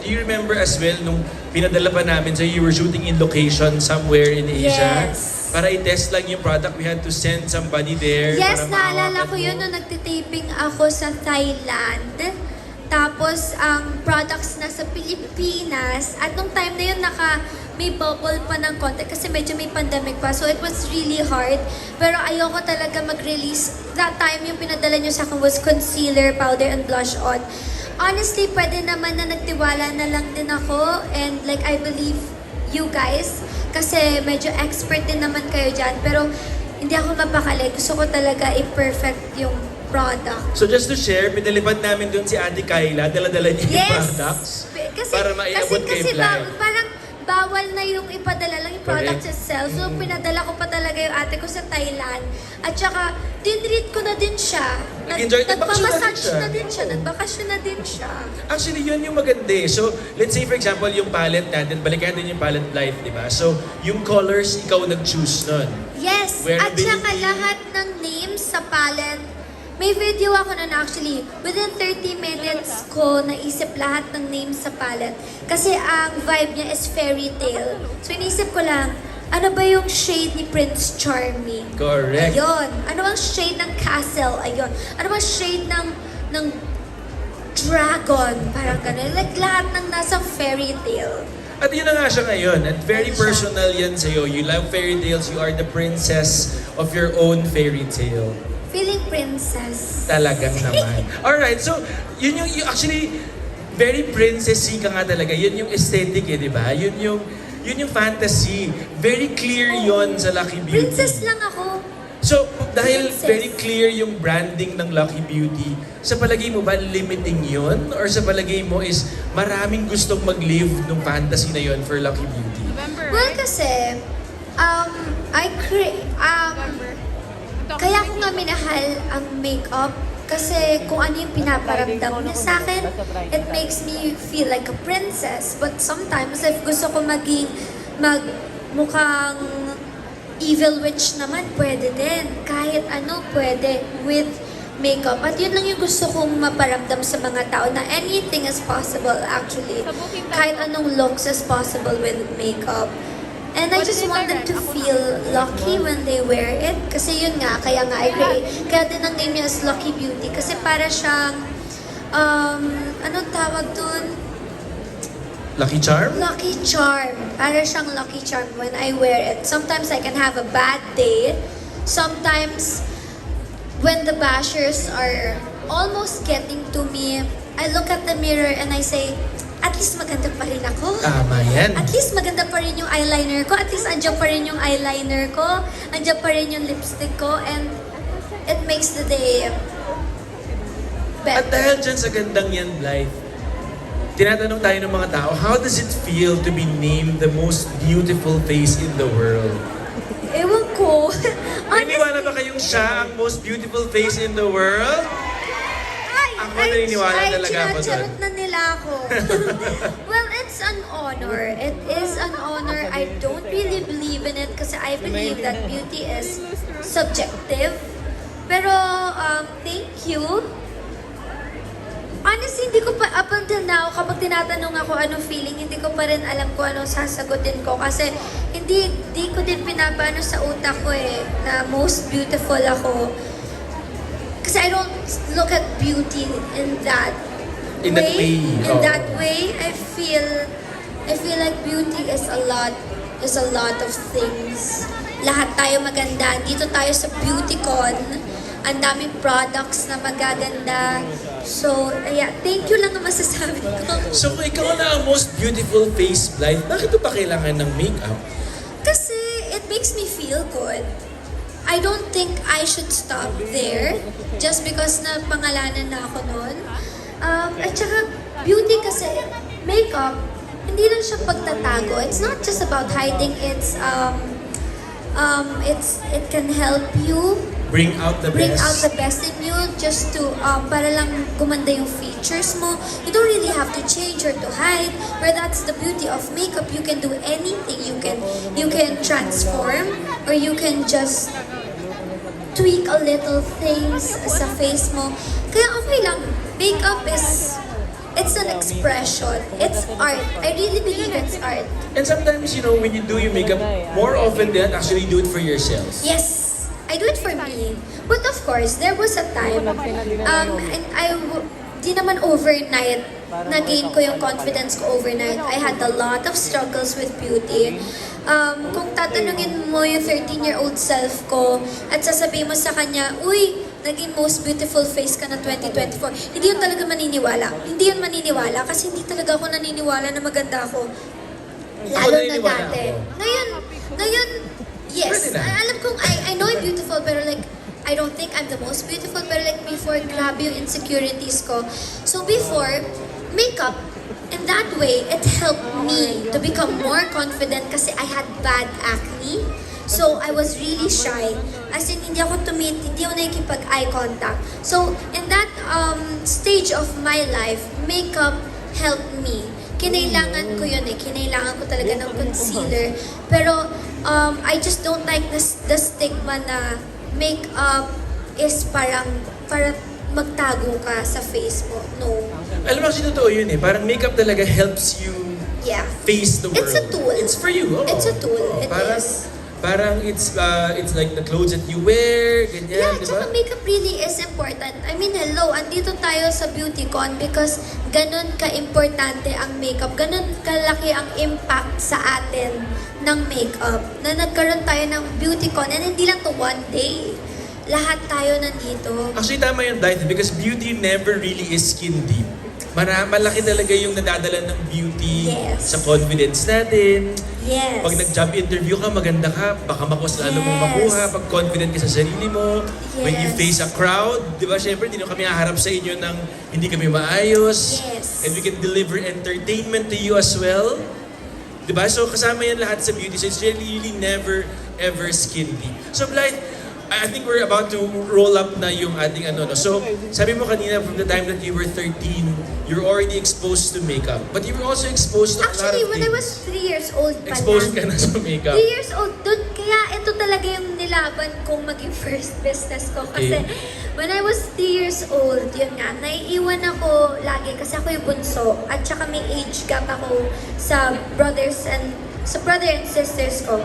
you remember as well nung pinadala pa namin, so you were shooting in location somewhere in Asia. Yes. Para i-test lang yung product, we had to send somebody there. Yes, para naalala mahawakan ko yun mo. nung nagtitaping ako sa Thailand. Tapos, ang products na sa Pilipinas. At nung time na yun, may bubble pa ng konti kasi medyo may pandemic pa. So, it was really hard. Pero ayoko talaga mag-release. That time, yung pinadala nyo sa akin was concealer, powder, and blush on. Honestly, pwede naman na nagtiwala na lang din ako. And like, I believe you guys. Kasi medyo expert din naman kayo dyan. Pero hindi ako mapakali. Gusto ko talaga i-perfect yung product. So just to share, pinalipad namin dun si Ate Kyla, dala-dala niya yung products. Kasi, para maiabot kay Fly. Parang bawal na yung ipadala lang yung products Correct. itself. So, pinadala ko pa talaga yung ate ko sa Thailand. At saka, dinreat ko na din siya. Nag-enjoy, Nagpamassage nagbakasyon na din siya. Nagbakasyon na din siya. Actually, yun yung maganda eh. So, let's say for example, yung palette natin, balikan din yung palette light, di ba? So, yung colors, ikaw nag-choose nun. Yes, at Wearability. saka lahat ng names sa palette, may video ako nun actually. Within 30 minutes ko naisip lahat ng names sa palette. Kasi ang vibe niya is fairy tale. So inisip ko lang, ano ba yung shade ni Prince Charming? Correct. Ayun. Ano bang shade ng castle? Ayun. Ano bang shade ng dragon? Parang ganun. Like lahat ng nasa fairy tale. At yun na nga siya ngayon. At very Ano siya? personal yan sa'yo. You love fairy tales. You are the princess of your own fairy tale. Feeling princess. Talagang naman. Alright, so yun yung actually very princessy ka nga talaga. Yun yung aesthetic eh, di ba? Yun yung fantasy. Very clear yon sa Lucky Beauty. Princess lang ako. So, dahil Princess. very clear yung branding ng Lucky Beauty, sa palagay mo ba limiting yon? Or sa palagay mo is maraming gustong mag-live ng fantasy na yon for Lucky Beauty? Well, kasi, kaya ko nga minahal ang makeup kasi kung ano yung pinaparamdam niya sa akin, it makes me feel like a princess. But sometimes, if gusto ko mukhang evil witch naman, pwede din. Kahit ano, pwede with makeup. At yun lang yung gusto kong maparamdam sa mga tao na anything is possible actually. Kahit anong looks is possible with makeup. And I just want them to feel lucky when they wear it. Kasi yun nga, kaya kaya din ang name niya is Lucky Beauty. Kasi para siyang, anong tawag dun? Lucky Charm? Lucky charm. Para siyang lucky charm when I wear it. Sometimes I can have a bad day. Sometimes, when the bashers are almost getting to me, I look at the mirror and I say, at least maganda pa rin ako. Tama yan. At least maganda pa rin yung eyeliner ko. At least andyan pa rin yung eyeliner ko. Andyan pa rin yung lipstick ko. And it makes the day better. At dahil dyan sa gandang yan, Blythe, tinatanong tayo ng mga tao, how does it feel to be named the most beautiful face in the world? Ewan ko. Naniniwala ba kayong siya ang most beautiful face in the world? Ako naniniwala talaga ako doon. Charot na nila ako. Well, it's an honor. It is an honor. I don't really believe in it kasi I believe that beauty is subjective. Pero, thank you. Honestly, hindi ko pa, up until now, kapag tinatanong ako anong feeling, hindi ko pa rin alam kung anong sasagutin ko. Kasi, hindi ko din pinapano sa utak ko na most beautiful ako. Kasi I don't look at beauty in that In that way, In oh. that way, I feel like beauty is a lot of things. Lahat tayo maganda. Dito tayo sa BeautyCon. Ang daming products na magaganda. So, yeah, thank you lang ang masasabi ko. So kung ikaw na ang most beautiful face, Blythe, bakit pa kailangan ng makeup? Kasi it makes me feel good. I don't think I should stop there just because na pangalanan na ako noon. At saka, beauty kasi, makeup, hindi lang siya pagtatago. It's not just about hiding. It can help you Bring out the best in you just to, para lang gumanda yung features mo. You don't really have to change or to hide. Where that's the beauty of makeup. You can do anything. You can transform or you can just tweak a little things sa face mo. Kaya okay lang. Makeup It's an expression. It's art. I really believe it's art. And sometimes, you know, when you do your makeup, more often than not, actually do it for yourself. Yes, I do it for me. But of course, there was a time, and di naman overnight, na-gain ko yung confidence ko overnight. I had a lot of struggles with beauty. Kung tatanungin mo yung 13-year-old self ko at sasabihin mo sa kanya, uy, naging most beautiful face ka na 2024. Hindi yun talaga maniniwala. Hindi yun maniniwala kasi hindi talaga ako naniniwala na maganda ako. Lalo na naniniwala dati. ako. Ngayon, yes. Pwede na. Alam kong, I know I'm beautiful, pero like, I don't think I'm the most beautiful, pero like before, grabe yung insecurities ko. So before, makeup, in that way, it helped me to become more confident kasi I had bad acne. So, I was really shy. As in, hindi ako hindi ako nakikipag-eye contact. So, in that stage of my life, makeup helped me. Kinailangan ko yun eh. Kinailangan ko talaga ng concealer. Pero, I just don't like the stigma na makeup is para magtago ka sa face mo. No. Alam mo kasi totoo yun eh. Parang makeup talaga helps you Yeah. face the world. It's a tool. It's for you. Oo. It's a tool. Oo. It Parang, is. parang it's like the clothes that you wear, ganyan, Yeah, di tsaka ba? makeup really is important. I mean, hello, andito tayo sa BeautyCon because ganun ka-importante ang makeup. Ganun kalaki ang impact sa atin ng makeup. Na nagkaroon tayo ng BeautyCon and hindi lang to one day. Lahat tayo nandito. Actually, tama yung diet because beauty never really is skin deep. Malaki talaga yung nadadala ng beauty Yes. sa confidence natin. Yes. Pag nag-job interview ka, maganda ka, baka makos lalo mong Yes. makuha. Pag confident ka sa sarili mo, when you Yes. face a crowd, di ba, syempre, hindi na kami haharap sa inyo ng hindi kami maayos. Yes. And we can deliver entertainment to you as well. Di ba? So, kasama yan lahat sa beauty. So, it's really never, ever skin deep. So, Blythe, I think we're about to roll up na yung ating ano. No? So, sabi mo kanina, from the time that you were 13, you're already exposed to makeup. But you were also exposed to a lot Actually, of when I things. was 3 years old pa Exposed ka lang. na sa makeup. 3 years old, kaya ito talaga yung nilaban kong maging first business ko. Kasi when I was 3 years old, yun nga, naiiwan ako lagi kasi ako yung bunso. At saka may age gap ako sa brother and sisters ko.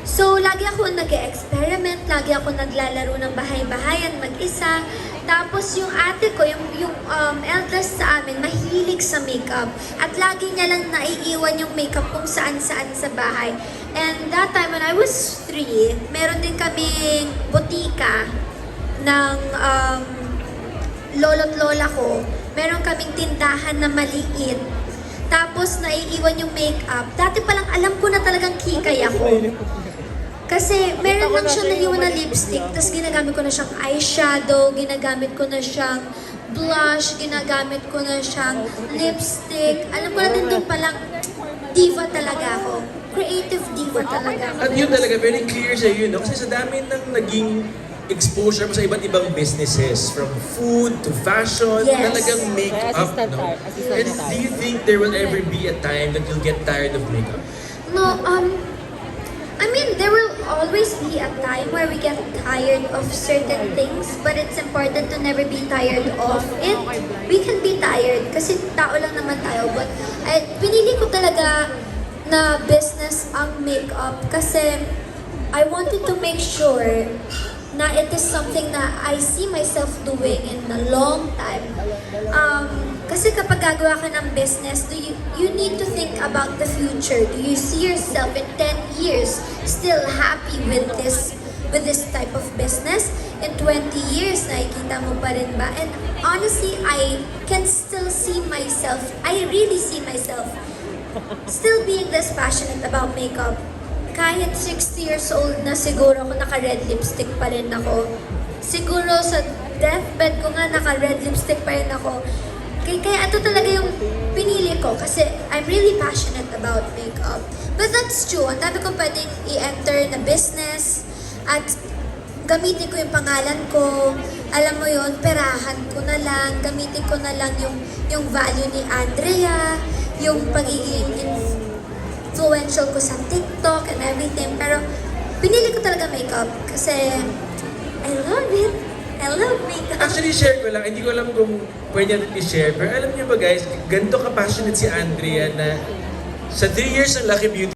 So, lagi ako nag-experiment, lagi ako naglalaro ng bahay-bahayan mag-isa. Tapos yung ate ko, yung eldest sa amin, mahilig sa makeup. At lagi niya lang naiiwan yung makeup kung saan-saan sa bahay. And that time when I was 3, meron din kaming botika ng lolo't lola ko. Meron kaming tindahan na maliit. Tapos naiiwan yung makeup. Dati palang alam ko na talagang kikay ako. Kasi meron lang siya naiwan na lipstick, tapos ginagamit ko na siyang eyeshadow, ginagamit ko na siyang blush, ginagamit ko na siyang lipstick. Alam ko na din doon palang, diva talaga ako. Creative diva talaga ako. At yun talaga, very clear sa yun. No? Kasi sa dami ng naging exposure mo sa iba't ibang businesses, from food to fashion, Yes. talagang makeup, Assistant no? art, assistant And art. do you think there will ever be a time that you'll get tired of makeup? No, I mean, there will always be a time where we get tired of certain things, but it's important to never be tired of it. We can be tired kasi tao lang naman tayo, but pinili ko talaga na business ang makeup kasi I wanted to make sure na it is something na I see myself doing in a long time. Kasi kapag gagawa ka ng business, you need to think about the future. Do you see yourself in 10 years still happy with this type of business? In 20 years, nakikita mo pa rin ba? And honestly, I can still see myself, I really see myself still being this passionate about makeup. Kahit 60 years old na siguro ako, naka-red lipstick pa rin ako. Siguro sa deathbed ko nga, naka-red lipstick pa rin ako. Kaya ito talaga yung pinili ko kasi I'm really passionate about makeup. But that's true. Ang dami ko pwedeng i-enter na business at gamitin ko yung pangalan ko. Alam mo yun, perahan ko na lang. Gamitin ko na lang yung value ni Andrea, yung pagiging influential ko sa TikTok and everything. Pero pinili ko talaga makeup kasi I love it. I love makeup. Actually, share ko lang. Hindi ko alam kung pwede natin i-share. Pero alam niyo ba guys, ganito ka-passionate si Andrea na sa 3 years ng Lucky Beauty